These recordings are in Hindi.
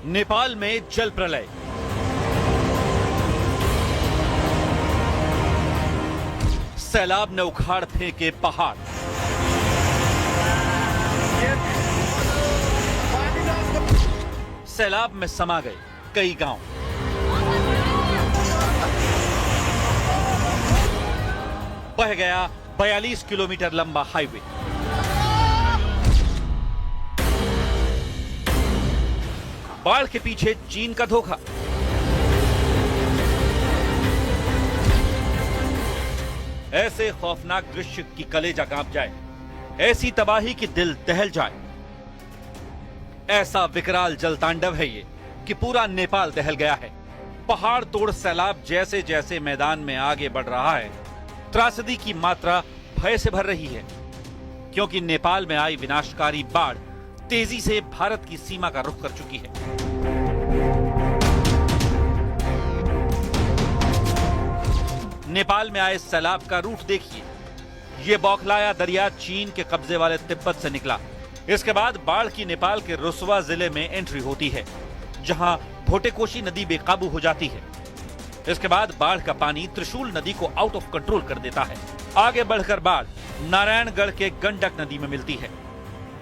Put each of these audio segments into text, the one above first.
नेपाल में जल प्रलय। सैलाब ने उखाड़ फेंके पहाड़। सैलाब में समा गए कई गांव। बह गया 42 किलोमीटर लंबा हाईवे। बाढ़ के पीछे चीन का धोखा। ऐसे खौफनाक दृश्य की कलेजा कांप जाए, ऐसी तबाही की दिल दहल जाए। ऐसा विकराल जल तांडव है ये कि पूरा नेपाल दहल गया है। पहाड़ तोड़ सैलाब जैसे जैसे मैदान में आगे बढ़ रहा है, त्रासदी की मात्रा भय से भर रही है, क्योंकि नेपाल में आई विनाशकारी बाढ़ तेजी से भारत की सीमा का रुख कर चुकी है। नेपाल में आए सैलाब का रूट देखिए। यह बौखलाया दरिया चीन के कब्जे वाले तिब्बत से निकला। इसके बाद बाढ़ की नेपाल के रुसवा जिले में एंट्री होती है, जहां भोटेकोशी नदी बेकाबू हो जाती है। इसके बाद बाढ़ का पानी त्रिशूल नदी को आउट ऑफ कंट्रोल कर देता है। आगे बढ़कर बाढ़ नारायणगढ़ के गंडक नदी में मिलती है।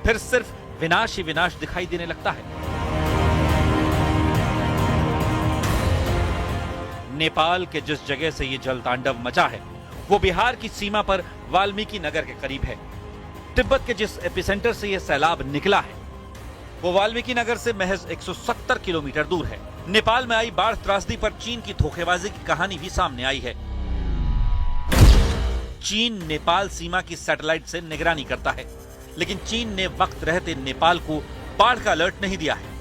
फिर सिर्फ विनाश ही विनाश दिखाई देने लगता है। नेपाल के जिस जगह से ये जल तांडव मचा है, वो बिहार की सीमा पर वाल्मीकि नगर के करीब है। तिब्बत के जिस एपिसेंटर से ये सैलाब निकला है, वो वाल्मीकि नगर से महज 170 किलोमीटर दूर है। नेपाल में आई बाढ़ त्रासदी पर चीन की धोखेबाजी की कहानी भी सामने आई है। चीन नेपाल सीमा की सैटेलाइट से निगरानी करता है, लेकिन चीन ने वक्त रहते नेपाल को बाढ़ का अलर्ट नहीं दिया है।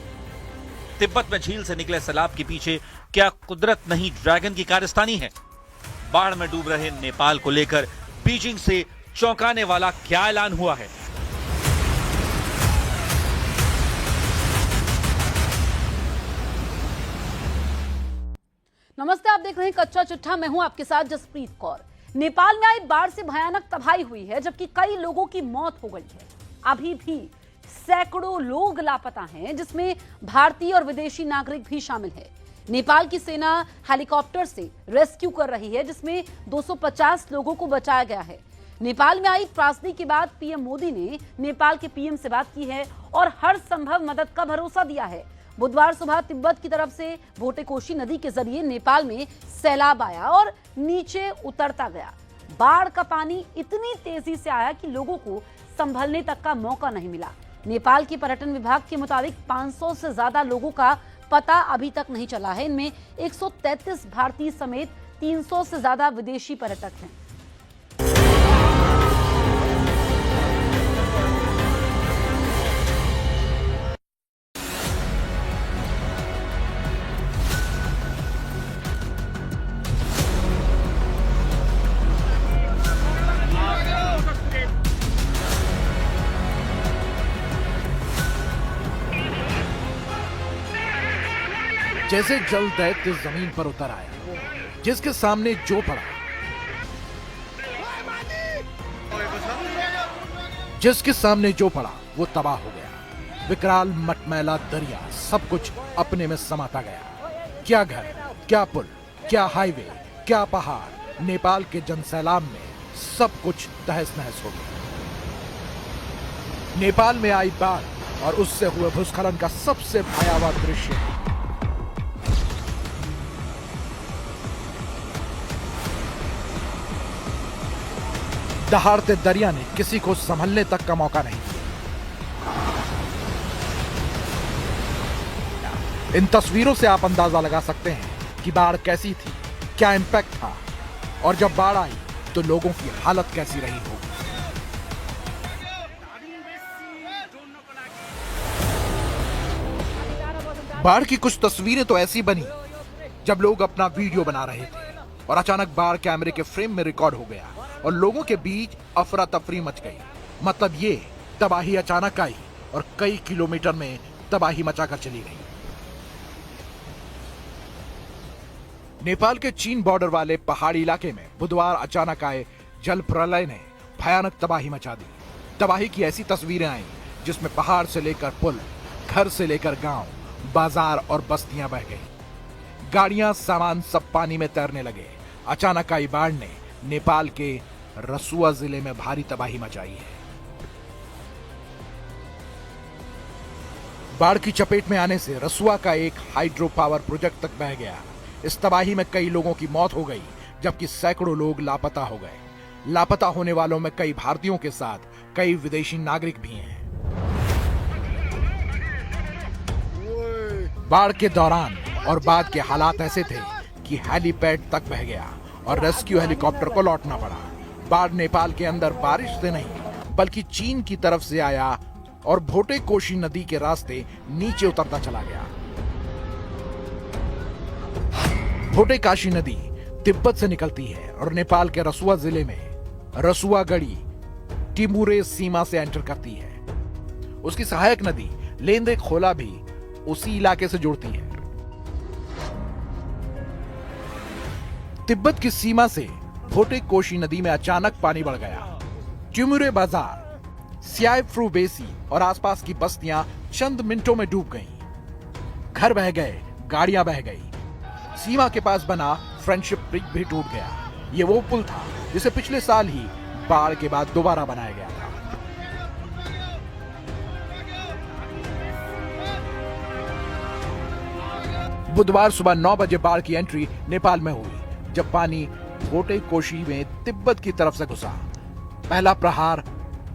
तिब्बत में झील से निकले सैलाब के पीछे क्या कुदरत नहीं ड्रैगन की कारस्तानी है? बाढ़ में डूब रहे नेपाल को लेकर बीजिंग से चौंकाने वाला क्या ऐलान हुआ है? नमस्ते, आप देख रहे हैं कच्चा चिट्ठा। मैं हूं आपके साथ जसप्रीत कौर। नेपाल में आई बाढ़ से भयानक तबाही हुई है, जबकि कई लोगों की मौत हो गई है। अभी भी सैकड़ों लोग लापता हैं, जिसमें भारतीय और विदेशी नागरिक भी शामिल है। नेपाल की सेना हेलीकॉप्टर से रेस्क्यू कर रही है, जिसमें 250 लोगों को बचाया गया है। नेपाल में आई त्रासदी के बाद पीएम मोदी ने नेपाल के पीएम से बात की है और हर संभव मदद का भरोसा दिया है। बुधवार सुबह तिब्बत की तरफ से भोटेकोशी नदी के जरिए नेपाल में सैलाब आया और नीचे उतरता गया। बाढ़ का पानी इतनी तेजी से आया कि लोगों को संभलने तक का मौका नहीं मिला। नेपाल के पर्यटन विभाग के मुताबिक 500 से ज्यादा लोगों का पता अभी तक नहीं चला है। इनमें 133 भारतीय समेत 300 से ज्यादा विदेशी पर्यटक हैं। जैसे जल दैत्य जमीन पर उतर आया, जिसके सामने जो पड़ा, जिसके सामने जो पड़ा वो तबाह हो गया। विकराल मटमैला दरिया सब कुछ अपने में समाता गया। क्या घर, क्या पुल, क्या हाईवे, क्या पहाड़, नेपाल के जनसैलाब में सब कुछ तहस नहस हो गया। नेपाल में आई बाढ़ और उससे हुए भूस्खलन का सबसे भयावह दृश्य दहाड़ते दरिया ने किसी को संभलने तक का मौका नहीं दिया। इन तस्वीरों से आप अंदाजा लगा सकते हैं कि बाढ़ कैसी थी, क्या इंपैक्ट था, और जब बाढ़ आई तो लोगों की हालत कैसी रही होगी। बाढ़ की कुछ तस्वीरें तो ऐसी बनी जब लोग अपना वीडियो बना रहे थे और अचानक बाढ़ कैमरे के फ्रेम में रिकॉर्ड हो गया और लोगों के बीच अफरा तफरी मच गई। मतलब ये तबाही अचानक आई और कई किलोमीटर में तबाही मचाकर चली गई। नेपाल के चीन बॉर्डर वाले पहाड़ी इलाके में बुधवार अचानक आए जल प्रलय ने भयानक तबाही मचा दी। तबाही की ऐसी तस्वीरें आई जिसमें पहाड़ से लेकर पुल, घर से लेकर गांव, बाजार और बस्तियां बह गई, गाड़ियां सामान सब पानी में तैरने लगे। अचानक आई बाढ़ ने नेपाल के रसुआ जिले में भारी तबाही मचाई है। बाढ़ की चपेट में आने से रसुआ का एक हाइड्रो पावर प्रोजेक्ट तक बह गया। इस तबाही में कई लोगों की मौत हो गई, जबकि सैकड़ों लोग लापता हो गए। लापता होने वालों में कई भारतीयों के साथ कई विदेशी नागरिक भी हैं। बाढ़ के दौरान और बाद के हालात ऐसे थे कि हेलीपैड तक बह गया और रेस्क्यू हेलीकॉप्टर को लौटना पड़ा। बाढ़ नेपाल के अंदर बारिश से नहीं बल्कि चीन की तरफ से आया और भोटे कोशी नदी के रास्ते नीचे उतरता चला गया। भोटे काशी नदी तिब्बत से निकलती है और नेपाल के रसुआ जिले में रसुआगढ़ी टिमुरे सीमा से एंटर करती है। उसकी सहायक नदी लेंदे खोला भी उसी इलाके से जुड़ती है। तिब्बत की सीमा से भोटे कोशी नदी में अचानक पानी बढ़ गया। टिमुरे बाजार, स्याइफ्रू बेसी और आसपास की बस्तियां चंद मिनटों में डूब गईं। घर बह गए, गाड़ियां बह गई। सीमा के पास बना फ्रेंडशिप ब्रिज भी टूट गया। ये वो पुल था जिसे पिछले साल ही बाढ़ के बाद दोबारा बनाया गया था। बुधवार सुबह 9 बजे बाढ़ की एंट्री नेपाल में हुई, जब पानी भोटे कोशी में तिब्बत की तरफ से घुसा। पहला प्रहार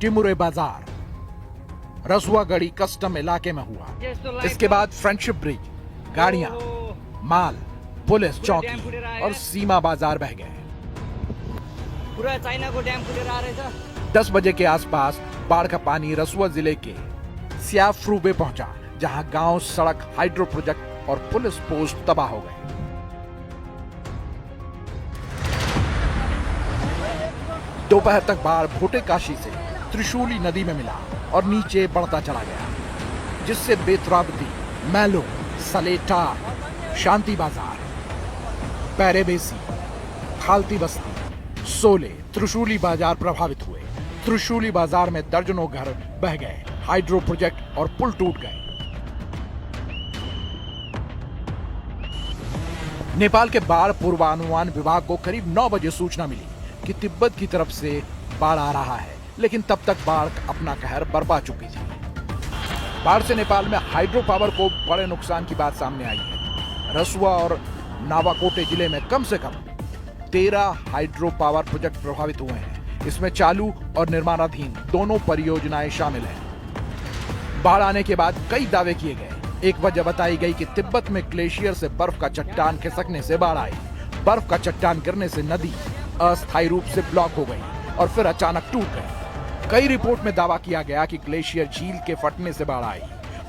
टिमुरे बाजार, रसुआगढ़ी कस्टम इलाके में हुआ। इसके बाद फ्रेंडशिप ब्रिज, गाड़ियां, माल, पुलिस चौकी और सीमा बाजार बह गए। पूरा चाइना को डैम खुलेर आ रहेछ। 10 बजे के आसपास बाढ़ का पानी रसुआ जिले के स्याफ्रूबे पहुंचा, जहां गांव, सड़क, हाइड्रो प्रोजेक्ट और पुलिस पोस्ट तबाह हो गए। दोपहर तक बाढ़ भोटे काशी से त्रिशूली नदी में मिला और नीचे बढ़ता चला गया, जिससे बेतरावती, मैलो, सलेटा, शांति बाजार, पैरेबेसी, खालती बस्ती, सोले, त्रिशूली बाजार प्रभावित हुए। त्रिशूली बाजार में दर्जनों घर बह गए, हाइड्रो प्रोजेक्ट और पुल टूट गए। नेपाल के बाढ़ पूर्वानुमान विभाग को करीब 9 बजे सूचना मिली कि तिब्बत की तरफ से बाढ़ आ रहा है, लेकिन तब तक बाढ़ अपना कहर बरपा चुकी थी। बाढ़ से नेपाल में हाइड्रो पावर को बड़े नुकसान की बात सामने आई है। रसुआ और नावाकोटे जिले में कम से कम 13 हाइड्रो पावर प्रोजेक्ट प्रभावित हुए हैं। इसमें चालू और निर्माणाधीन दोनों परियोजनाएं शामिल हैं। बाढ़ आने के बाद कई दावे किए गए। एक वजह बताई गई कि तिब्बत में ग्लेशियर से बर्फ का चट्टान खिसकने से बाढ़ आई। बर्फ का चट्टान गिरने से नदी अस्थायी रूप से ब्लॉक हो गई और फिर अचानक टूट गई। कई रिपोर्ट में दावा किया गया कि ग्लेशियर झील के फटने से बाढ़ आई।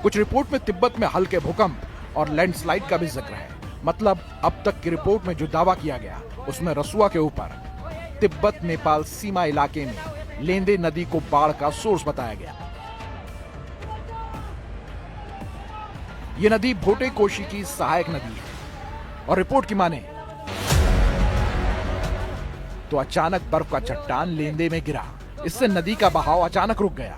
कुछ रिपोर्ट में तिब्बत में हल्के भूकंप और लैंडस्लाइड का भी जिक्र है। मतलब अब तक की रिपोर्ट में जो दावा किया गया उसमें रसुआ के ऊपर तिब्बत नेपाल सीमा इलाके में लेंदे नदी को बाढ़ का सोर्स बताया गया। यह नदी भोटे कोशी की सहायक नदी है और रिपोर्ट की माने तो अचानक बर्फ का चट्टान लेंदे में गिरा। इससे नदी का बहाव अचानक रुक गया।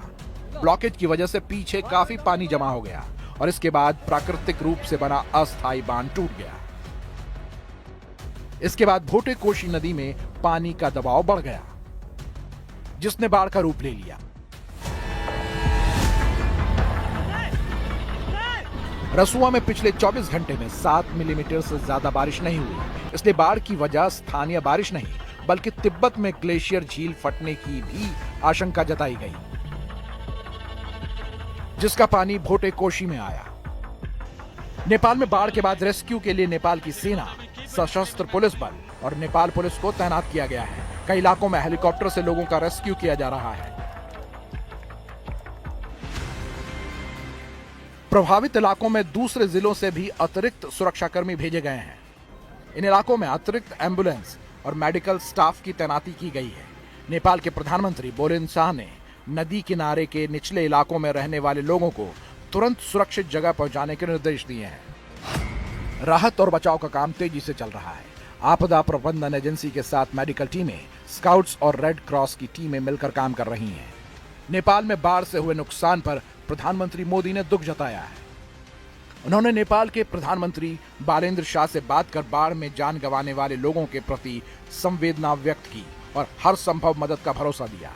ब्लॉकेज की वजह से पीछे काफी पानी जमा हो गया और इसके बाद प्राकृतिक रूप से बना अस्थायी बांध टूट गया। इसके बाद भोटे कोशी नदी में पानी का दबाव बढ़ गया, जिसने बाढ़ का रूप ले लिया। रसुआ में पिछले 24 घंटे में 7 मिलीमीटर से ज्यादा बारिश नहीं हुई। इसलिए बाढ़ की वजह स्थानीय बारिश नहीं बल्कि तिब्बत में ग्लेशियर झील फटने की भी आशंका जताई गई, जिसका पानी भोटे कोशी में आया। नेपाल में बाढ़ के बाद रेस्क्यू के लिए नेपाल की सेना, सशस्त्र पुलिस बल और नेपाल पुलिस को तैनात किया गया है। कई इलाकों में हेलीकॉप्टर से लोगों का रेस्क्यू किया जा रहा है। प्रभावित इलाकों में दूसरे जिलों से भी अतिरिक्त सुरक्षाकर्मी भेजे गए हैं। इन इलाकों में अतिरिक्त एम्बुलेंस और मेडिकल स्टाफ की तैनाती की गई है। नेपाल के प्रधानमंत्री बोरेन शाह ने नदी किनारे के निचले इलाकों में रहने वाले लोगों को तुरंत सुरक्षित जगह पहुंचाने के निर्देश दिए हैं। राहत और बचाव का काम तेजी से चल रहा है। आपदा प्रबंधन एजेंसी के साथ मेडिकल टीमें, स्काउट्स और रेड क्रॉस की टीमें मिलकर काम कर रही हैं। नेपाल में बाढ़ से हुए नुकसान पर प्रधानमंत्री मोदी ने दुख जताया है। उन्होंने नेपाल के प्रधानमंत्री बालेंद्र शाह से बात कर बाढ़ में जान गंवाने वाले लोगों के प्रति संवेदना व्यक्त की और हर संभव मदद का भरोसा दिया।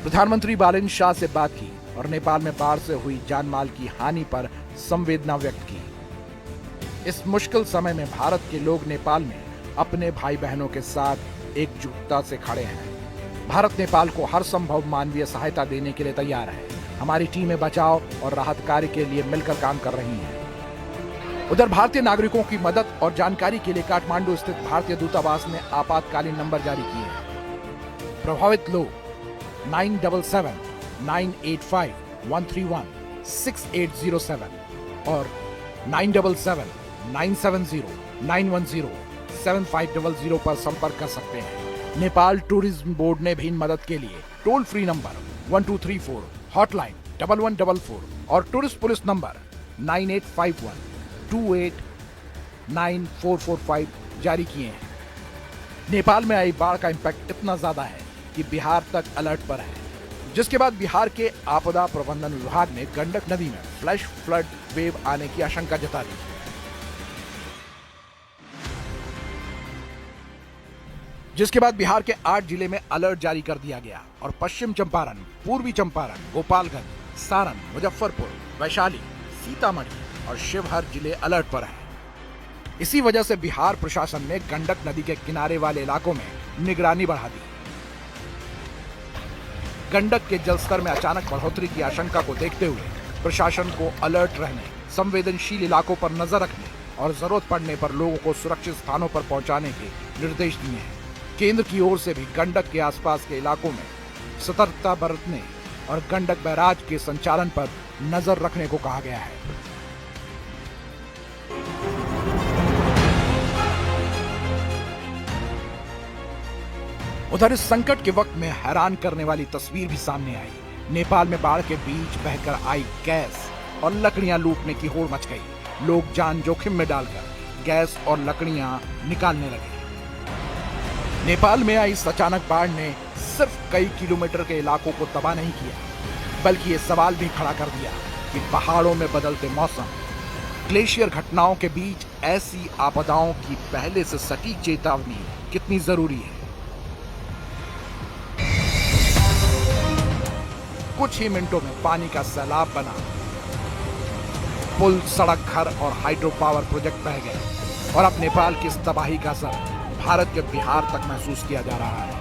प्रधानमंत्री बालेंद्र शाह से बात की और नेपाल में बाढ़ से हुई जानमाल की हानि पर संवेदना व्यक्त की। इस मुश्किल समय में भारत के लोग नेपाल में अपने भाई बहनों के साथ एकजुटता से खड़े हैं। भारत नेपाल को हर संभव मानवीय सहायता देने के लिए तैयार है। हमारी टीमें बचाव और राहत कार्य के लिए मिलकर काम कर रही हैं। उधर भारतीय नागरिकों की मदद और जानकारी के लिए काठमांडू स्थित भारतीय दूतावास ने आपातकालीन नंबर जारी किए हैं। प्रभावित लोग 977-985-131-6807 और 977-970-910-7500 पर संपर्क कर सकते हैं। नेपाल टूरिज्म बोर्ड ने भी मदद के लिए टोल फ्री नंबर 1234, हॉटलाइन 1144 और टूरिस्ट पुलिस नंबर 9851-289445 जारी किए हैं। नेपाल में आई बाढ़ का इंपैक्ट इतना ज्यादा है कि बिहार तक अलर्ट पर है, जिसके बाद बिहार के आपदा प्रबंधन विभाग ने गंडक नदी में फ्लैश फ्लड वेव आने की आशंका जता दी। जिसके बाद बिहार के 8 जिले में अलर्ट जारी कर दिया गया और पश्चिम चंपारण, पूर्वी चंपारण, गोपालगंज, सारण, मुजफ्फरपुर, वैशाली, सीतामढ़ी और शिवहर जिले अलर्ट पर हैं। इसी वजह से बिहार प्रशासन ने गंडक नदी के किनारे वाले इलाकों में निगरानी बढ़ा दी। गंडक के जलस्तर में अचानक बढ़ोतरी की आशंका को देखते हुए प्रशासन को अलर्ट रहने, संवेदनशील इलाकों पर नजर रखने और जरूरत पड़ने पर लोगों को सुरक्षित स्थानों पर पहुंचाने के निर्देश दिए हैं। केंद्र की ओर से भी गंडक के आसपास के इलाकों में सतर्कता बरतने और गंडक बैराज के संचालन पर नजर रखने को कहा गया है। उधर इस संकट के वक्त में हैरान करने वाली तस्वीर भी सामने आई। नेपाल में बाढ़ के बीच बहकर आई गैस और लकड़ियां लूटने की होड़ मच गई। लोग जान जोखिम में डालकर गैस और लकड़ियां निकालने लगे। नेपाल में आई इस अचानक बाढ़ ने सिर्फ कई किलोमीटर के इलाकों को तबाह नहीं किया, बल्कि ये सवाल भी खड़ा कर दिया कि पहाड़ों में बदलते मौसम, ग्लेशियर घटनाओं के बीच ऐसी आपदाओं की पहले से सटीक चेतावनी कितनी जरूरी है। कुछ ही मिनटों में पानी का सैलाब बना, पुल, सड़क, घर और हाइड्रो पावर प्रोजेक्ट बह गए और अब नेपाल की इस तबाही का असर भारत के बिहार तक महसूस किया जा रहा है।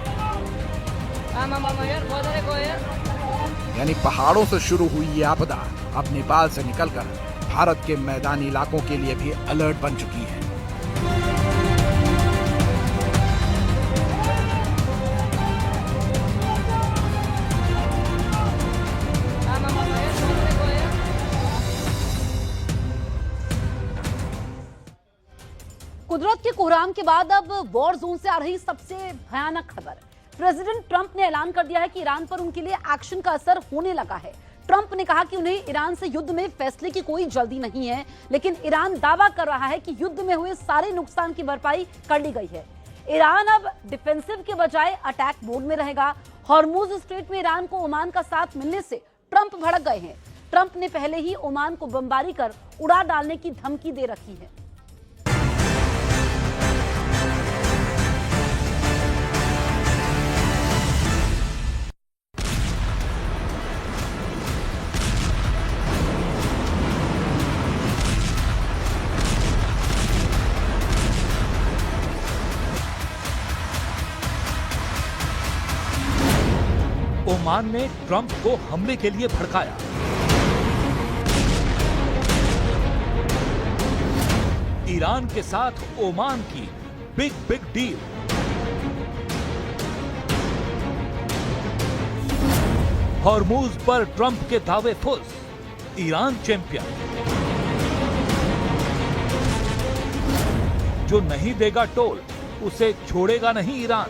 यानी पहाड़ों से शुरू हुई ये आपदा अब नेपाल से निकलकर भारत के मैदानी इलाकों के लिए भी अलर्ट बन चुकी है। कुदरत के कोहराम के बाद अब वॉर जोन से आ रही सबसे भयानक खबर। प्रेसिडेंट ट्रंप ने ऐलान कर दिया है कि ईरान पर उनके लिए एक्शन का असर होने लगा है। ट्रंप ने कहा कि उन्हें ईरान से युद्ध में फैसले की कोई जल्दी नहीं है, लेकिन ईरान दावा कर रहा है कि युद्ध में हुए सारे नुकसान की भरपाई कर ली गई है। ईरान अब डिफेंसिव के बजाय अटैक मोड में रहेगा। हॉर्मुज स्ट्रेट में ईरान को ओमान का साथ मिलने से ट्रंप भड़क गए हैं। ट्रंप ने पहले ही ओमान को बमबारी कर उड़ा डालने की धमकी दे रखी है। ओमान ने ट्रंप को हमले के लिए भड़काया। ईरान के साथ ओमान की बिग डील। हॉर्मुज पर ट्रंप के दावे फुस। Iran champion. जो नहीं देगा टोल उसे छोड़ेगा नहीं ईरान।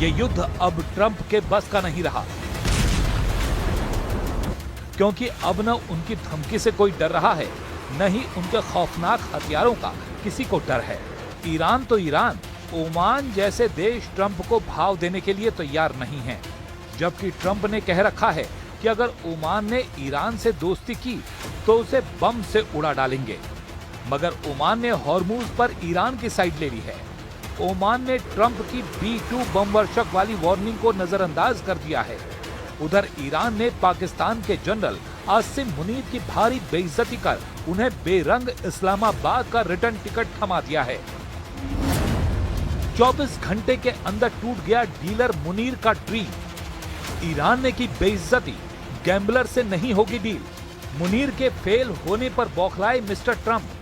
ये युद्ध अब ट्रंप के बस का नहीं रहा, क्योंकि अब न उनकी धमकी से कोई डर रहा है न ही उनके खौफनाक हथियारों का किसी को डर है। ईरान तो ईरान, ओमान जैसे देश ट्रंप को भाव देने के लिए तैयार नहीं है, जबकि ट्रंप ने कह रखा है कि अगर ओमान ने ईरान से दोस्ती की तो उसे बम से उड़ा डालेंगे। मगर ओमान ने हॉर्मूज पर ईरान की साइड ले ली है। ओमान ने ट्रंप की B-2 बम वर्षक वाली वार्निंग को नजरअंदाज कर दिया है। उधर ईरान ने पाकिस्तान के जनरल आसिम मुनीर की भारी बेइज्जती कर उन्हें बेरंग इस्लामाबाद का रिटर्न टिकट थमा दिया है। 24 घंटे के अंदर टूट गया डीलर मुनीर का ड्रीम। ईरान ने की बेइज्जती, गैम्बलर से नहीं होगी डील। मुनीर के फेल होने पर बौखलाए मिस्टर ट्रंप।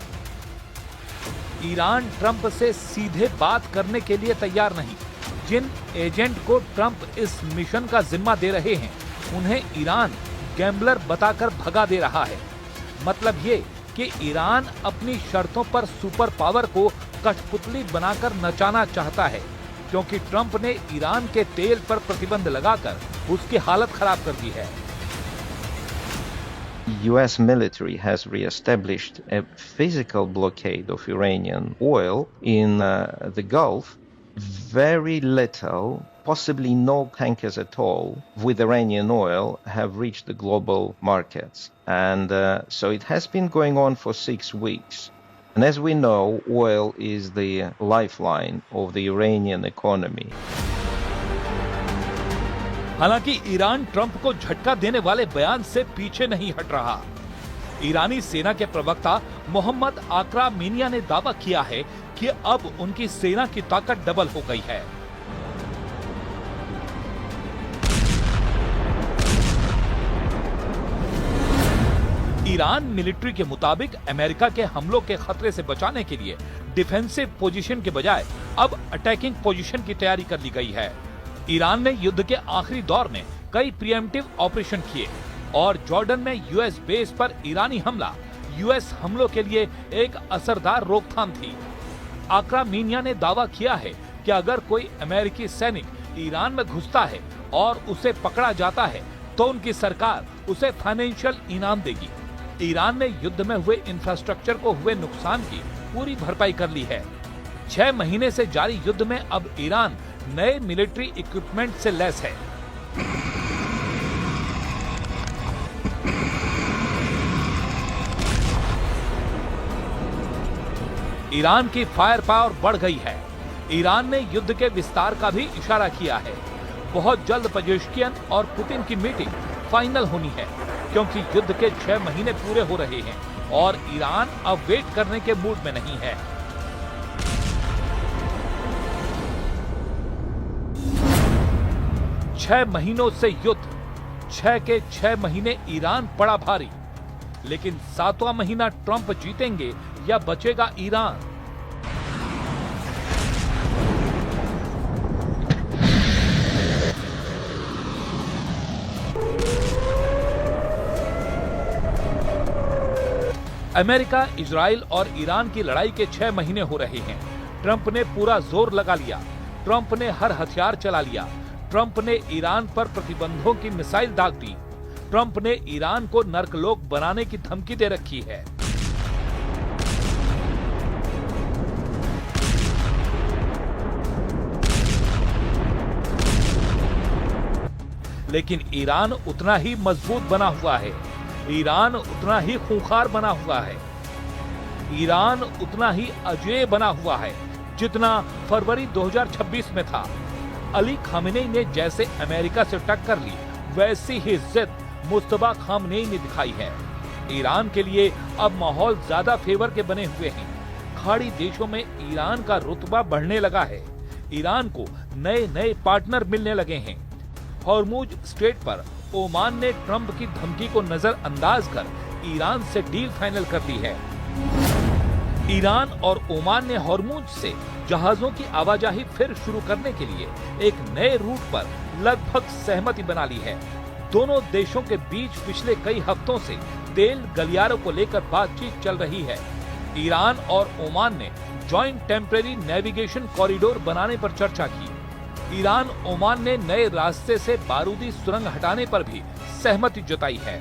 ईरान ट्रंप से सीधे बात करने के लिए तैयार नहीं। जिन एजेंट को ट्रंप इस मिशन का जिम्मा दे रहे हैं, उन्हें ईरान गैम्बलर बताकर भगा दे रहा है। मतलब ये कि ईरान अपनी शर्तों पर सुपर पावर को कठपुतली बनाकर नचाना चाहता है, क्योंकि ट्रंप ने ईरान के तेल पर प्रतिबंध लगाकर उसकी हालत खराब कर दी है। US military has re-established a physical blockade of Iranian oil in the Gulf. Very little, possibly no tankers at all with Iranian oil have reached the global markets. And so it has been going on for 6 weeks. And as we know, oil is the lifeline of the Iranian economy. हालांकि ईरान ट्रंप को झटका देने वाले बयान से पीछे नहीं हट रहा। ईरानी सेना के प्रवक्ता मोहम्मद आकरा मीनिया ने दावा किया है कि अब उनकी सेना की ताकत डबल हो गई है। ईरान मिलिट्री के मुताबिक अमेरिका के हमलों के खतरे से बचाने के लिए डिफेंसिव पोजीशन के बजाय अब अटैकिंग पोजीशन की तैयारी कर ली गई है। ईरान ने युद्ध के आखिरी दौर में कई प्रीएम्प्टिव ऑपरेशन किए और जॉर्डन में यूएस बेस पर ईरानी हमला यूएस हमलों के लिए एक असरदार रोकथाम थी। आकरा मीनिया ने दावा किया है कि अगर कोई अमेरिकी सैनिक ईरान में घुसता है और उसे पकड़ा जाता है तो उनकी सरकार उसे फाइनेंशियल इनाम देगी। ईरान ने युद्ध में हुए इंफ्रास्ट्रक्चर को हुए नुकसान की पूरी भरपाई कर ली है। 6 महीने से जारी युद्ध में अब ईरान नए मिलिट्री इक्विपमेंट से लैस है। ईरान की फायर पावर बढ़ गई है। ईरान ने युद्ध के विस्तार का भी इशारा किया है। बहुत जल्द पेजेश्कियन और पुतिन की मीटिंग फाइनल होनी है, क्योंकि युद्ध के 6 महीने पूरे हो रहे हैं और ईरान अब वेट करने के मूड में नहीं है। छह महीनों से युद्ध, 6 के 6 महीने ईरान पड़ा भारी। लेकिन 7वां महीना ट्रंप जीतेंगे या बचेगा ईरान? अमेरिका, इजराइल और ईरान की लड़ाई के 6 महीने हो रहे हैं। ट्रंप ने पूरा जोर लगा लिया। ट्रंप ने हर हथियार चला लिया। ट्रंप ने ईरान पर प्रतिबंधों की मिसाइल दाग दी। ट्रंप ने ईरान को नर्कलोक बनाने की धमकी दे रखी है। लेकिन ईरान उतना ही मजबूत बना हुआ है। ईरान उतना ही खूंखार बना हुआ है। ईरान उतना ही अजेय बना हुआ है जितना फरवरी 2026 में था। अली खामेनेई ने जैसे अमेरिका से टक्कर ली, वैसी ही जिद मुस्तफा खामेनेई ने दिखाई है। ईरान के लिए अब माहौल ज्यादा फेवर के बने हुए हैं। खाड़ी देशों में ईरान का रुतबा बढ़ने लगा है। ईरान को नए नए पार्टनर मिलने लगे हैं। हॉर्मुज स्ट्रेट पर ओमान ने ट्रंप की धमकी को नजरअंदाज कर ईरान से डील फाइनल कर दी है। ईरान और ओमान ने हॉर्मुज से जहाजों की आवाजाही फिर शुरू करने के लिए एक नए रूट पर लगभग सहमति बना ली है। दोनों देशों के बीच पिछले कई हफ्तों से तेल गलियारों को लेकर बातचीत चल रही है। ईरान और ओमान ने जॉइंट टेम्परेरी नेविगेशन कॉरिडोर बनाने पर चर्चा की। ईरान ओमान ने नए रास्ते से बारूदी सुरंग हटाने पर भी सहमति जताई है।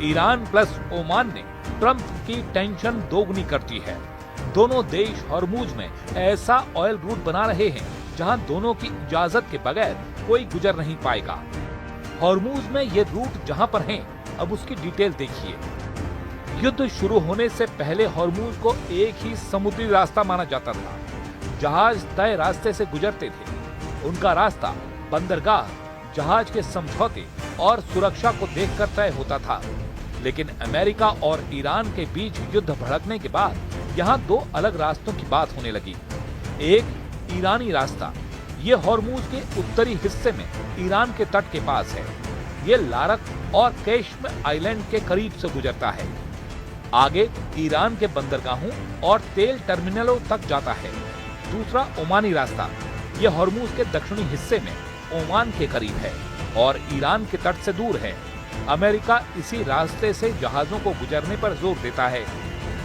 ईरान प्लस ओमान ने ट्रंप की टेंशन दोगुनी कर दी है। दोनों देश हॉर्मूज में ऐसा ऑयल रूट बना रहे हैं जहां दोनों की इजाजत के बगैर कोई गुजर नहीं पाएगा। हॉर्मूज में ये रूट जहां पर हैं, अब उसकी डिटेल देखिए। युद्ध शुरू होने से पहले हॉर्मूज को एक ही समुद्री रास्ता माना जाता था। जहाज तय रास्ते से गुजरते थे। उनका रास्ता बंदरगाह, जहाज के समझौते और सुरक्षा को देखकर तय होता था। लेकिन अमेरिका और ईरान के बीच युद्ध भड़कने के बाद यहाँ दो अलग रास्तों की बात होने लगी। एक ईरानी रास्ता, ये हॉर्मूज के उत्तरी हिस्से में ईरान के तट के पास है। ये लारक और केश्म आइलैंड के करीब से गुजरता है। आगे ईरान के बंदरगाहों और तेल टर्मिनलों तक जाता है। दूसरा ओमानी रास्ता, ये हॉर्मूज के दक्षिणी हिस्से में ओमान के करीब है और ईरान के तट से दूर है। अमेरिका इसी रास्ते से जहाजों को गुजरने पर जोर देता है।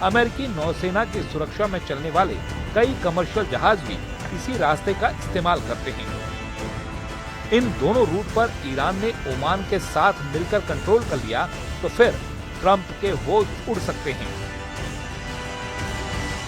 अमेरिकी नौसेना की सुरक्षा में चलने वाले कई कमर्शियल जहाज भी इसी रास्ते का इस्तेमाल करते हैं। इन दोनों रूट पर ईरान ने ओमान के साथ मिलकर कंट्रोल कर लिया तो फिर ट्रंप के होश उड़ सकते हैं।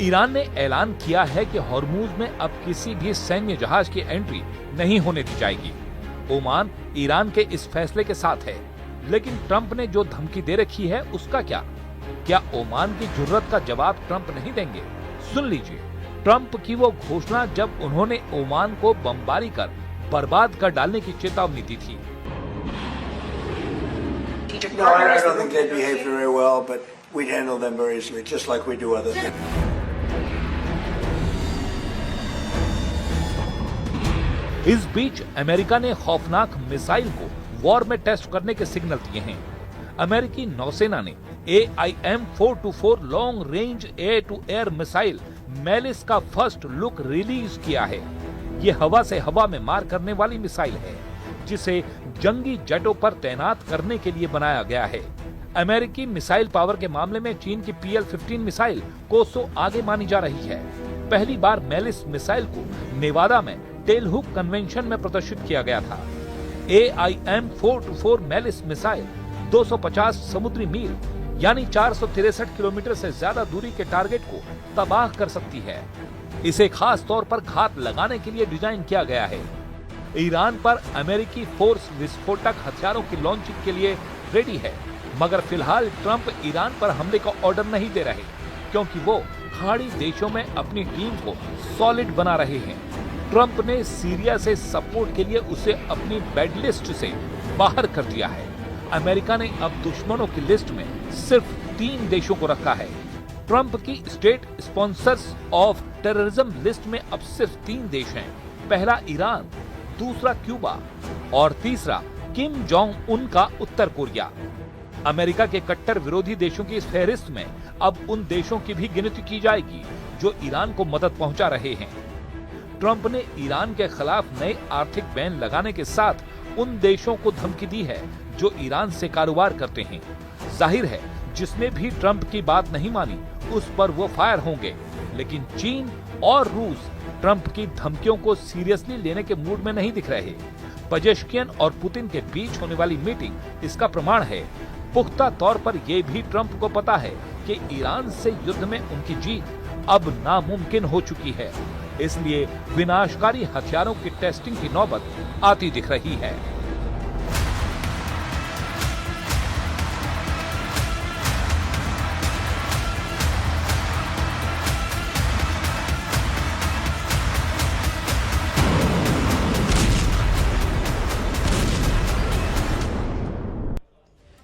ईरान ने ऐलान किया है कि हॉर्मूज में अब किसी भी सैन्य जहाज की एंट्री नहीं होने दी जाएगी। ओमान ईरान के इस फैसले के साथ है, लेकिन ट्रंप ने जो धमकी दे रखी है उसका क्या ओमान की जुर्रत का जवाब ट्रंप नहीं देंगे? सुन लीजिए ट्रंप की वो घोषणा जब उन्होंने ओमान को बमबारी कर बर्बाद कर डालने की चेतावनी दी थी। No, I don't think they behaved very well, but we'd handle them very easily, just like we do other things. इस बीच अमेरिका ने खौफनाक मिसाइल को वॉर में टेस्ट करने के सिग्नल दिए हैं। अमेरिकी नौसेना ने AIM-424 long range air to air missile मेलिस का फर्स्ट लुक रिलीज किया है। ये हवा से हवा में मार करने वाली मिसाइल है, जिसे जंगी जेटों पर तैनात करने के लिए बनाया गया है। अमेरिकी मिसाइल पावर के मामले में चीन की PL-15 मिसाइल कोसों आगे मानी जा रही है। पहली बार मेलिस मिसाइल को नेवादा में टेलहुक कन्वेंशन में प्रदर्शित किया गया था। AIM-424 मेलिस मिसाइल 250 समुद्री मील यानी 463 किलोमीटर से ज्यादा दूरी के टारगेट को तबाह कर सकती है। इसे खास तौर पर घात लगाने के लिए डिजाइन किया गया है। ईरान पर अमेरिकी फोर्स विस्फोटक हथियारों की लॉन्चिंग के लिए रेडी है, मगर फिलहाल ट्रंप ईरान पर हमले का ऑर्डर नहीं दे रहे, क्योंकि वो खाड़ी देशों में अपनी टीम को सॉलिड बना रहे हैं। ट्रंप ने सीरिया से सपोर्ट के लिए उसे अपनी बेड लिस्ट से बाहर कर दिया है। अमेरिका ने अब दुश्मनों की लिस्ट में सिर्फ 3 देशों को रखा है। ट्रंप की state sponsors of terrorism list में अब सिर्फ 3 देश हैं। पहला ईरान, दूसरा क्यूबा और तीसरा किम जोंग उन का उत्तर कोरिया। अमेरिका के कट्टर विरोधी देशों की इस फहरिस्त में अब उन देशों की भी गिनती की जाएगी जो ईरान को मदद पहुंचा रहे हैं। ट्रंप ने ईरान के खिलाफ नए आर्थिक बैन लगाने के साथ उन देशों को धमकी दी है जो ईरान से कारोबार करते हैं। जाहिर है जिसने भी ट्रंप की बात नहीं मानी उस पर वो फायर होंगे, लेकिन चीन और रूस ट्रंप की धमकियों को सीरियसली लेने के मूड में नहीं दिख रहे। पजेश्कियन और पुतिन के बीच होने वाली मीटिंग इसका प्रमाण है। पुख्ता तौर पर यह भी ट्रंप को पता है कि ईरान से युद्ध में उनकी जीत अब नामुमकिन हो चुकी है, इसलिए विनाशकारी हथियारों की टेस्टिंग की नौबत आती दिख रही है।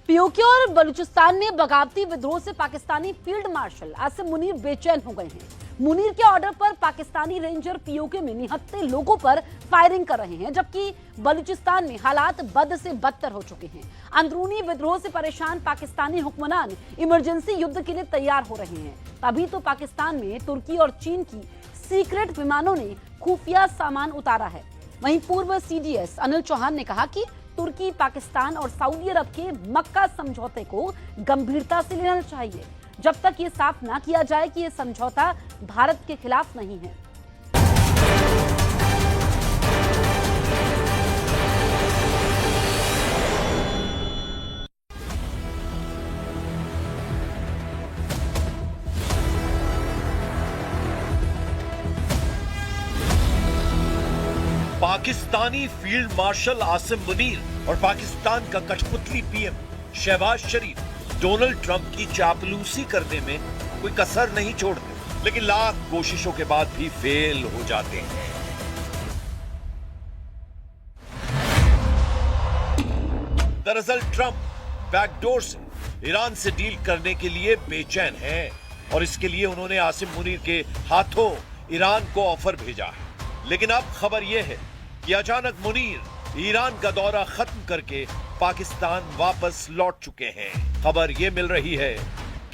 पीओके पीओके और बलूचिस्तान में बगावती विद्रोह से पाकिस्तानी फील्ड मार्शल आसिम मुनीर बेचैन हो गए हैं। मुनीर के ऑर्डर पर पाकिस्तानी रेंजर पीओके में निहत्थे लोगों पर फायरिंग कर रहे हैं, जबकि बलूचिस्तान में हालात बद से बदतर हो चुके हैं। अंदरूनी विद्रोह से परेशान पाकिस्तानी हुक्मरान इमरजेंसी युद्ध के लिए तैयार हो रहे हैं। तभी तो पाकिस्तान में तुर्की और चीन की सीक्रेट विमानों ने खुफिया सामान उतारा है। वहीं पूर्व सीडीएस अनिल चौहान ने कहा कि तुर्की, पाकिस्तान और सऊदी अरब के मक्का समझौते को गंभीरता से लेना चाहिए, जब तक ये साफ ना किया जाए कि ये समझौता भारत के खिलाफ नहीं है। पाकिस्तानी फील्ड मार्शल आसिम मुनीर और पाकिस्तान का कठपुतली पीएम शहबाज शरीफ डोनाल्ड ट्रंप की चापलूसी करने में कोई कसर नहीं छोड़ते, लेकिन लाख कोशिशों के बाद भी फेल हो जाते हैं। दरअसल ट्रंप बैकडोर से ईरान से डील करने के लिए बेचैन हैं और इसके लिए उन्होंने आसिम मुनीर के हाथों ईरान को ऑफर भेजा है। लेकिन अब खबर यह है कि अचानक मुनीर ईरान का दौरा खत्म करके पाकिस्तान वापस लौट चुके हैं। खबर यह मिल रही है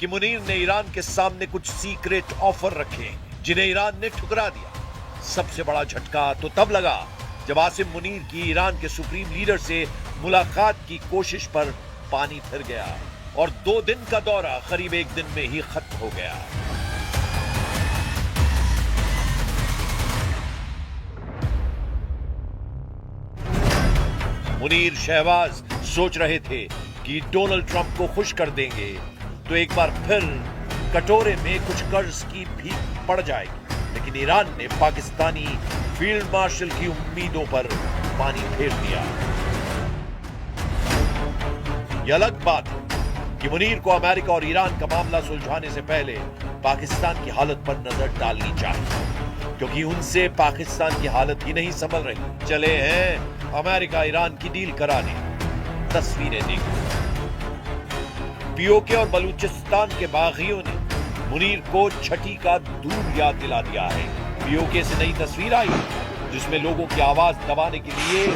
कि मुनीर ने ईरान के सामने कुछ सीक्रेट ऑफर रखे जिन्हें ईरान ने ठुकरा दिया। सबसे बड़ा झटका तो तब लगा जब आसिम मुनीर की ईरान के सुप्रीम लीडर से मुलाकात की कोशिश पर पानी फिर गया और 2 दिन का दौरा करीब 1 दिन में ही खत्म हो गया। मुनीर शहबाज सोच रहे थे कि डोनाल्ड ट्रंप को खुश कर देंगे तो एक बार फिर कटोरे में कुछ कर्ज की भीख पड़ जाएगी, लेकिन ईरान ने पाकिस्तानी फील्ड मार्शल की उम्मीदों पर पानी फेर दिया। यह अलग बात है कि मुनीर को अमेरिका और ईरान का मामला सुलझाने से पहले पाकिस्तान की हालत पर नजर डालनी चाहिए, क्योंकि उनसे पाकिस्तान की हालत ही नहीं संभल रही। चले हैं अमेरिका ईरान की डील कराने। तस्वीरें देखो। पीओके और बलूचिस्तान के बागियों ने मुनीर को छठी का दूध याद दिला दिया है। पीओके से नई तस्वीर आई जिसमें लोगों की आवाज दबाने के लिए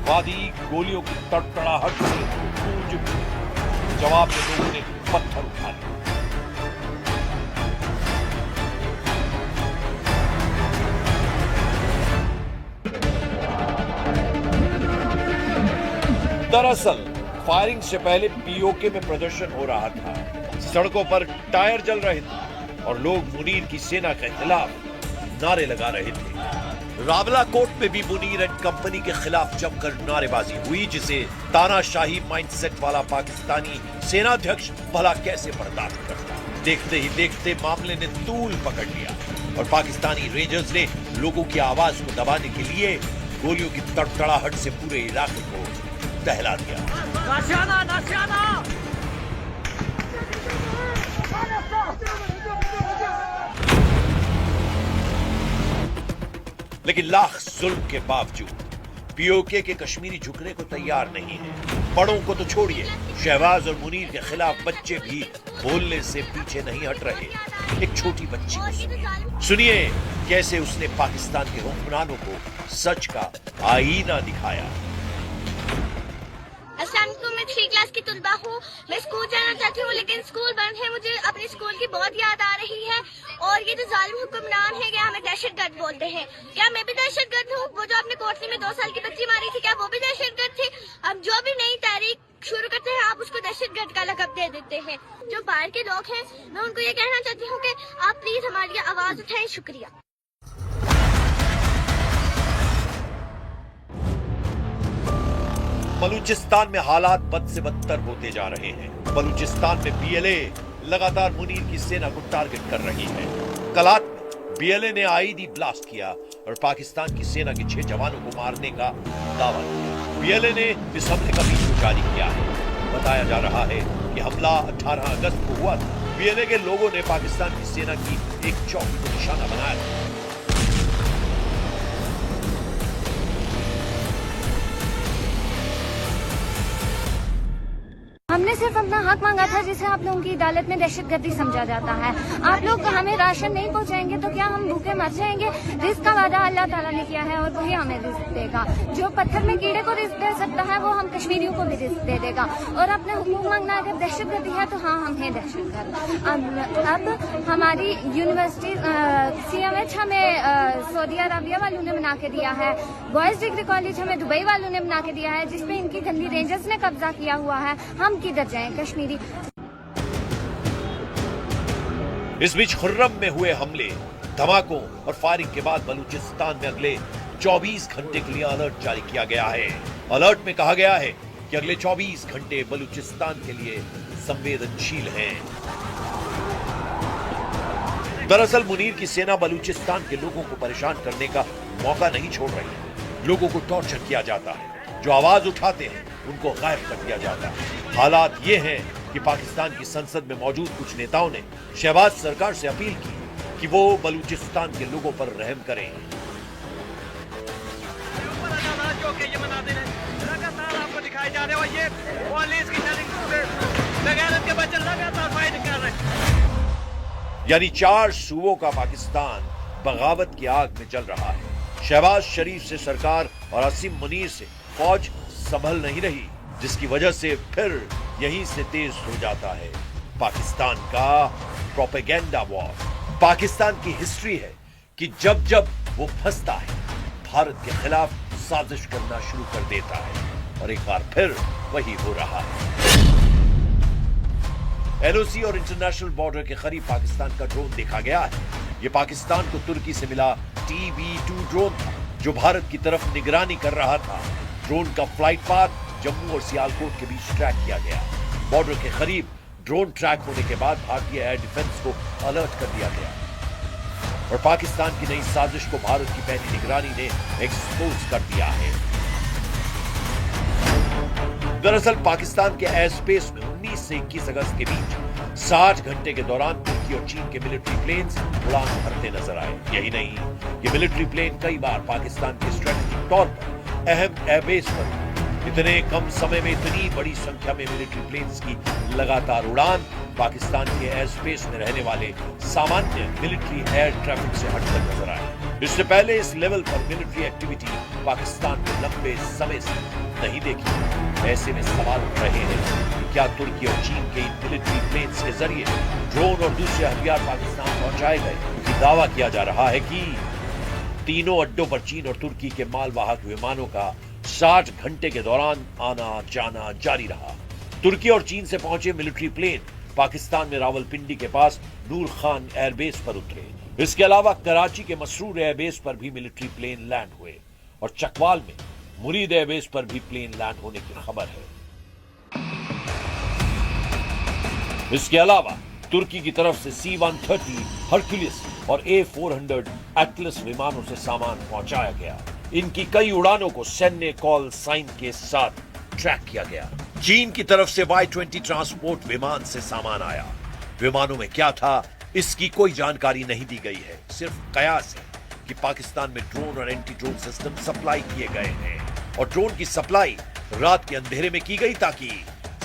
वादी गोलियों की तड़तड़ाहट से गूंज उठी। जवाब में लोगों ने पत्थर उठा लिए। दरअसल फायरिंग से पहले पीओके में प्रदर्शन हो रहा था, सड़कों पर टायर जल रहे थे और लोग मुनीर की सेना के खिलाफ नारे लगा रहे थे। रावला कोट में भी मुनीर एंड कंपनी के खिलाफ जमकर नारेबाजी हुई, जिसे तानाशाही माइंडसेट वाला पाकिस्तानी सेनाध्यक्ष भला कैसे बर्दाश्त करता। देखते ही देखते मामले ने तूल पकड़ लिया और पाकिस्तानी रेंजर्स ने लोगों की आवाज को दबाने के लिए गोलियों की तड़तड़ाहट से पूरे इलाके को दहला दिया। लेकिन लाख जुल्म के बावजूद पीओके के कश्मीरी झुकने को तैयार नहीं है। बड़ों को तो छोड़िए, शहबाज और मुनीर के खिलाफ बच्चे भी बोलने से पीछे नहीं हट रहे। एक छोटी बच्ची को सुनिए कैसे उसने पाकिस्तान के हुक्मरानों को सच का आईना दिखाया। मैं 3 क्लास की तुलबा हूँ। मैं स्कूल जाना चाहती हूँ लेकिन स्कूल बंद है। मुझे अपने स्कूल की बहुत याद आ रही है और ये जो जालिम हुक्मरान है क्या हमें दहशतगर्द बोलते हैं। क्या मैं भी दहशतगर्द हूँ? वो जो आपने कोटली में 2 साल की बच्ची मारी थी, क्या वो भी दहशतगर्द थी? अब जो भी नई तारीख शुरू करते हैं आप उसको दहशतगर्द का लक़ब दे देते हैं। जो बाहर के लोग हैं मैं उनको ये कहना चाहती हूँ कि आप प्लीज हमारी आवाज उठाएं। शुक्रिया। बलूचिस्तान में हालात बद से बदतर होते जा रहे हैं। बलूचिस्तान में बीएलए लगातार मुनीर की सेना को टारगेट कर रही है। कलात में बीएलए ने आईडी ब्लास्ट किया और पाकिस्तान की सेना के 6 जवानों को मारने का दावा किया। बीएलए ने इस हमले का वीडियो जारी किया है। बताया जा रहा है कि हमला 18 अगस्त को हुआ था। बीएलए के लोगों ने पाकिस्तान की सेना की एक चौकी को निशाना बनाया था। हम हमने सिर्फ अपना हक मांगा था, जिसे आप लोगों की अदालत में दहशतगर्दी समझा जाता है। आप लोग हमें राशन नहीं पहुंचाएंगे तो क्या हम भूखे मर जाएंगे? रिस्क का वादा अल्लाह ताला ने किया है और वही हमें रिस्क देगा। जो पत्थर में कीड़े को रिस्क दे सकता है वो हम कश्मीरियों को भी रिस्क दे देगा। और अपने हुकूक मांगना अगर दहशतगर्दी है तो हाँ, हम हैं दहशतगर्द। अब हमारी यूनिवर्सिटी CMH हमें सऊदी अरबिया वालों ने बना के दिया है, बॉयज डिग्री कॉलेज हमें दुबई वालों ने बना के दिया है, जिसपे इनकी गंदी रेंजर्स ने कब्जा किया हुआ है। हम किधर जाएं कश्मीरी? इस बीच खुर्रम में हुए हमले, धमाकों और फायरिंग के बाद बलूचिस्तान में अगले 24 घंटे के लिए अलर्ट जारी किया गया है। अलर्ट में कहा गया है कि अगले 24 घंटे बलूचिस्तान के लिए संवेदनशील हैं। दरअसल मुनीर की सेना बलूचिस्तान के लोगों को परेशान करने का मौका नहीं छोड़ रही है। लोगों को टॉर्चर किया जाता है, जो आवाज उठाते हैं उनको गायब कर दिया जाता है। हालात ये हैं कि पाकिस्तान की संसद में मौजूद कुछ नेताओं ने शहबाज सरकार से अपील की कि वो बलूचिस्तान के लोगों पर रहम करें। आपको दिखाई जा रहे हो ये पुलिस की बगैरत के बच्चे लगातार फाइट कर रहे हैं। यानी 4 सूबों का पाकिस्तान बगावत की आग में जल रहा है। शहबाज शरीफ से सरकार और आसिम मुनीर से फौज संभल नहीं रही, जिसकी वजह से फिर यहीं से तेज हो जाता है पाकिस्तान का प्रोपेगेंडा वॉर। पाकिस्तान की हिस्ट्री है कि जब जब वो फंसता है भारत के खिलाफ साजिश करना शुरू कर देता है, और एक बार फिर वही हो रहा है। LOC और इंटरनेशनल बॉर्डर के करीब पाकिस्तान का ड्रोन देखा गया है। ये पाकिस्तान को तुर्की से मिला TB2 ड्रोन था, जो भारत की तरफ निगरानी कर रहा था। ड्रोन का फ्लाइट पाथ जम्मू और सियालकोट के बीच ट्रैक किया गया। बॉर्डर के करीब ड्रोन ट्रैक होने के बाद भारतीय एयर डिफेंस को अलर्ट कर दिया गया और पाकिस्तान की नई साजिश को भारत की पहली निगरानी ने एक्सपोज कर दिया है। दरअसल पाकिस्तान के एयर स्पेस में 19 से 21 अगस्त के बीच 60 घंटे के दौरान तुर्की और चीन के मिलिट्री प्लेन्स उड़ान भरते नजर आए। यही नहीं, ये मिलिट्री प्लेन कई बार पाकिस्तान के स्ट्रेटेजिक तौर पर अहम एयरबेस पर इतने कम समय में इतनी बड़ी संख्या में मिलिट्री प्लेन्स की लगातार उड़ान पाकिस्तान के एयर स्पेस में रहने वाले सामान्य मिलिट्री एयर ट्रैफिक से हटकर नजर आए। इससे पहले इस लेवल पर मिलिट्री एक्टिविटी पाकिस्तान में लंबे समय से नहीं देखी। ऐसे में सवाल उठ रहे हैं कि क्या तुर्की और चीन के इन मिलिट्री प्लेन्स के जरिए ड्रोन और दूसरे हथियार पाकिस्तान पहुंचाए गए, क्योंकि दावा किया जा रहा है कि तीनों अड्डों पर चीन और तुर्की के मालवाहक विमानों का 60 घंटे के दौरान आना जाना जारी रहा। तुर्की और चीन से पहुंचे मिलिट्री प्लेन पाकिस्तान में रावलपिंडी के पास नूर खान एयरबेस पर उतरे। इसके अलावा कराची के मसरूर एयरबेस पर भी मिलिट्री प्लेन लैंड हुए और चकवाल में मुरीद एयरबेस पर भी प्लेन लैंड होने की खबर है। इसके अलावा तुर्की की तरफ से C-130 हरक्यूलिस और A-400 एटलस विमानों से सामान पहुंचाया गया। इनकी कई उड़ानों को सैन्य कॉल साइन के साथ ट्रैक किया गया। चीन की तरफ से Y-20 ट्रांसपोर्ट विमान से सामान आया। विमानों में क्या था इसकी कोई जानकारी नहीं दी गई है। सिर्फ कयास है कि पाकिस्तान में ड्रोन और एंटी ड्रोन सिस्टम सप्लाई किए गए हैं और ड्रोन की सप्लाई रात के अंधेरे में की गई ताकि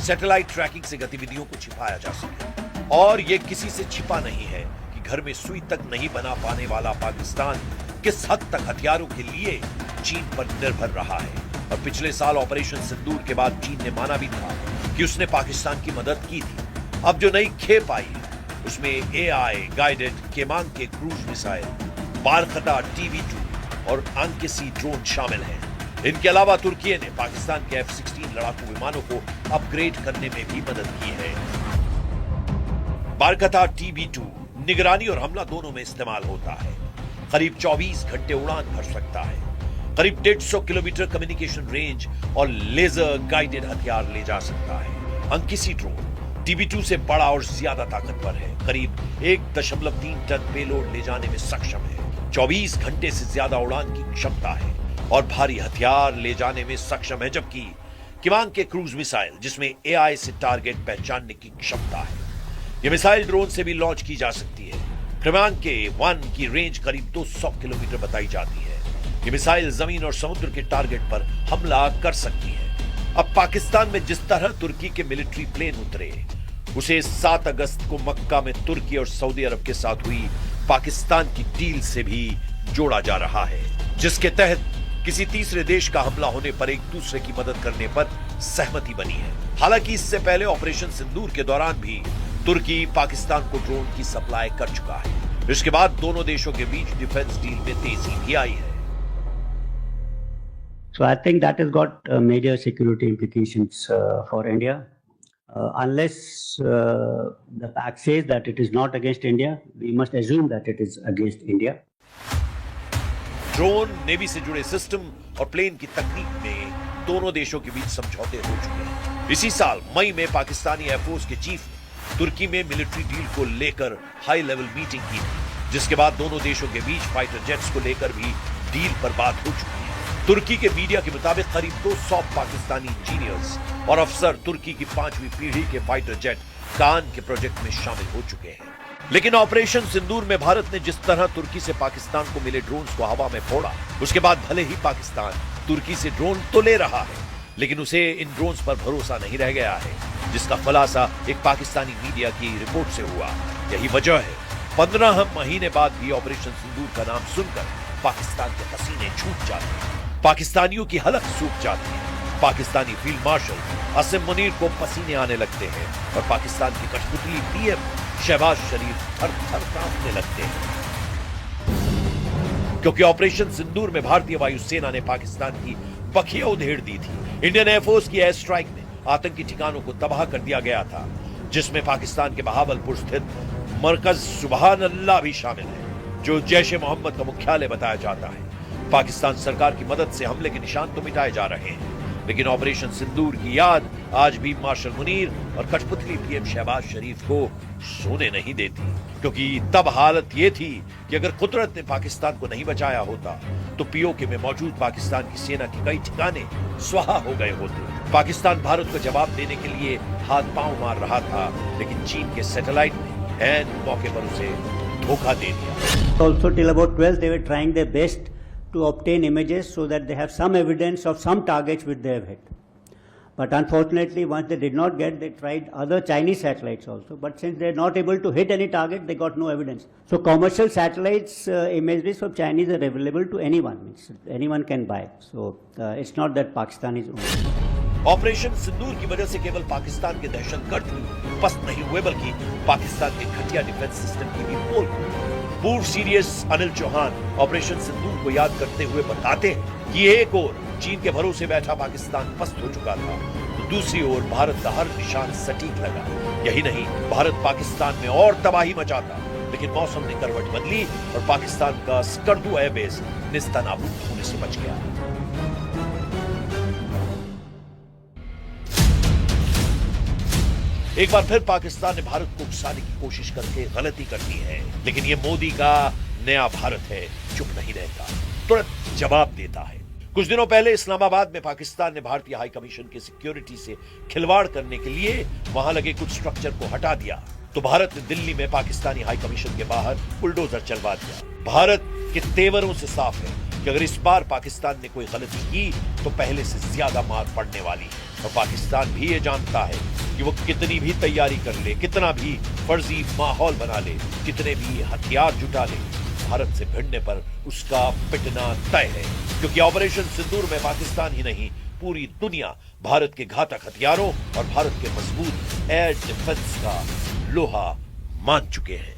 सैटेलाइट ट्रैकिंग से गतिविधियों को छिपाया जा सके। और यह किसी से छिपा नहीं है कि घर में सुई तक नहीं बना पाने वाला पाकिस्तान किस हद तक हथियारों के लिए चीन पर निर्भर रहा है। और पिछले साल ऑपरेशन सिंदूर के बाद चीन ने माना भी था कि उसने पाकिस्तान की मदद की थी। अब जो नई खेप आई है उसमें AI गाइडेड केमान के क्रूज मिसाइल, बारखता TB2 और अंकेसी ड्रोन शामिल हैं। इनके अलावा तुर्की ने पाकिस्तान के F-16 लड़ाकू विमानों को अपग्रेड करने में भी मदद की है। बारखता TB2 निगरानी और हमला दोनों में इस्तेमाल होता है। करीब 24 घंटे उड़ान भर सकता है। करीब 150 किलोमीटर कम्युनिकेशन रेंज और लेजर गाइडेड हथियार ले जा सकता है। अंकेसी ड्रोन TB2 से बड़ा और ज्यादा ताकतवर है। करीब 1.3 टन पेलोड ले जाने में सक्षम है। 24 घंटे से ज्यादा उड़ान की क्षमता है और भारी हथियार ले जाने में सक्षम है। जबकि किमान के क्रूज मिसाइल जिसमें AI से टारगेट पहचानने की क्षमता है। यह मिसाइल ड्रोन से भी लॉन्च की जा सकती है। किमान के 1 की रेंज करीब 200 किलोमीटर बताई जाती है। यह मिसाइल जमीन और समुद्र के टारगेट पर हमला कर सकती है। अब पाकिस्तान में जिस तरह तुर्की के मिलिट्री प्लेन उतरे, उसे 7 अगस्त को मक्का में तुर्की और सऊदी अरब के साथ हुई पाकिस्तान की डील से भी जोड़ा जा रहा है, जिसके तहत किसी तीसरे देश का हमला होने पर एक दूसरे की मदद करने पर सहमति बनी है। हालांकि इससे पहले ऑपरेशन सिंदूर के दौरान भी तुर्की पाकिस्तान को ड्रोन की सप्लाई कर चुका है। इसके बाद दोनों देशों के बीच डिफेंस डील में तेजी भी आई है। So I think that has got major security implications for India. Unless the fact says that it is not against India, we must assume that it is against India. Drone, navy से जुड़े सिस्टम और प्लेन की तकनीक में दोनों देशों के बीच समझौते हो चुके हैं। इसी साल मई में पाकिस्तानी एयरफोर्स के चीफ ने तुर्की में मिलिट्री डील को लेकर हाई लेवल मीटिंग की थी, जिसके बाद दोनों देशों के बीच फाइटर जेट्स को लेकर भी डील पर बात हो चुकी है। तुर्की के मीडिया के मुताबिक करीब 200 पाकिस्तानी इंजीनियर्स और अफसर तुर्की की 5वीं पीढ़ी के फाइटर जेट कान के प्रोजेक्ट में शामिल हो चुके हैं। लेकिन ऑपरेशन सिंदूर में भारत ने जिस तरह तुर्की से पाकिस्तान को मिले ड्रोन्स को हवा में फोड़ा, उसके बाद भले ही पाकिस्तान तुर्की से ड्रोन तो ले रहा है, लेकिन उसे इन ड्रोन्स पर भरोसा नहीं रह गया है, जिसका खुलासा एक पाकिस्तानी मीडिया की रिपोर्ट से हुआ। यही वजह है 15 महीने बाद भी ऑपरेशन सिंदूर का नाम सुनकर पाकिस्तान के पसीने छूट जाते हैं, पाकिस्तानियों की हलक सूख जाती है, पाकिस्तानी फील्ड मार्शल आसिम मुनीर को पसीने आने लगते हैं और पाकिस्तान की कठपुतली पीएम शहबाज शरीफ थर-थर कांपने लगते हैं, क्योंकि ऑपरेशन सिंदूर में भारतीय वायुसेना ने पाकिस्तान की बखिया उधेड़ दी थी। इंडियन एयरफोर्स की एयर स्ट्राइक में आतंकी ठिकानों को तबाह कर दिया गया था, जिसमें पाकिस्तान के बहावलपुर स्थित मरकज सुबहान अल्लाह भी शामिल है, जो जैश-ए मोहम्मद का मुख्यालय बताया जाता है। पाकिस्तान सरकार की मदद से हमले के निशान तो मिटाए जा रहे हैं, लेकिन ऑपरेशन सिंदूर की याद आज भी मार्शल मुनीर और कठपुतली पीएम शहबाज शरीफ को सोने नहीं देती, क्योंकि तब हालत ये थी कि अगर कुदरत ने पाकिस्तान को नहीं बचाया होता तो पीओके में मौजूद पाकिस्तान की सेना के कई ठिकाने स्वाहा हो गए होते। पाकिस्तान भारत को जवाब देने के लिए हाथ पांव मार रहा था, लेकिन चीन के सैटेलाइट ने ऐन मौके पर उसे धोखा दे दिया। Also till about 12 they were trying their best to obtain images so that they have some evidence of some targets which they have hit. But unfortunately, once they did not get, they tried other Chinese satellites also. But since they are not able to hit any target, they got no evidence. So commercial satellites images from Chinese are available to anyone. Means anyone can buy. So it's not that Pakistan is only. Operation Sindoor की वजह से केवल पाकिस्तान के दहशतगर्द ही पस्त नहीं हुए, बल्कि पाकिस्तान के घटिया डिफेंस सिस्टम की भी पोल खुली। पूर्व सीडीएस अनिल चौहान ऑपरेशन सिंदूर को याद करते हुए बताते हैं कि एक ओर चीन के भरोसे बैठा पाकिस्तान पस्त हो चुका था, तो दूसरी ओर भारत का हर निशान सटीक लगा। यही नहीं, भारत पाकिस्तान में और तबाही मचाता, लेकिन मौसम ने करवट बदली और पाकिस्तान का स्कर्दू एयरबेस निस्तानाबूद होने से बच गया। एक बार फिर पाकिस्तान ने भारत को उकसाने की कोशिश करके गलती कर दी है, लेकिन ये मोदी का नया भारत है, चुप नहीं रहता, तुरंत जवाब देता है। कुछ दिनों पहले इस्लामाबाद में पाकिस्तान ने भारतीय हाई कमीशन की सिक्योरिटी से खिलवाड़ करने के लिए वहां लगे कुछ स्ट्रक्चर को हटा दिया, तो भारत ने दिल्ली में पाकिस्तानी हाई कमीशन के बाहर बुलडोजर चलवा दिया। भारत के तेवरों से साफ है कि अगर इस बार पाकिस्तान ने कोई गलती की तो पहले से ज्यादा मार पड़ने वाली है, और पाकिस्तान भी ये जानता है कि वो कितनी भी तैयारी कर ले, कितना भी फर्जी माहौल बना ले, कितने भी हथियार जुटा ले, भारत से भिड़ने पर उसका पिटना तय है, क्योंकि ऑपरेशन सिंदूर में पाकिस्तान ही नहीं, पूरी दुनिया भारत के घातक हथियारों और भारत के मजबूत एयर डिफेंस का लोहा मान चुके हैं।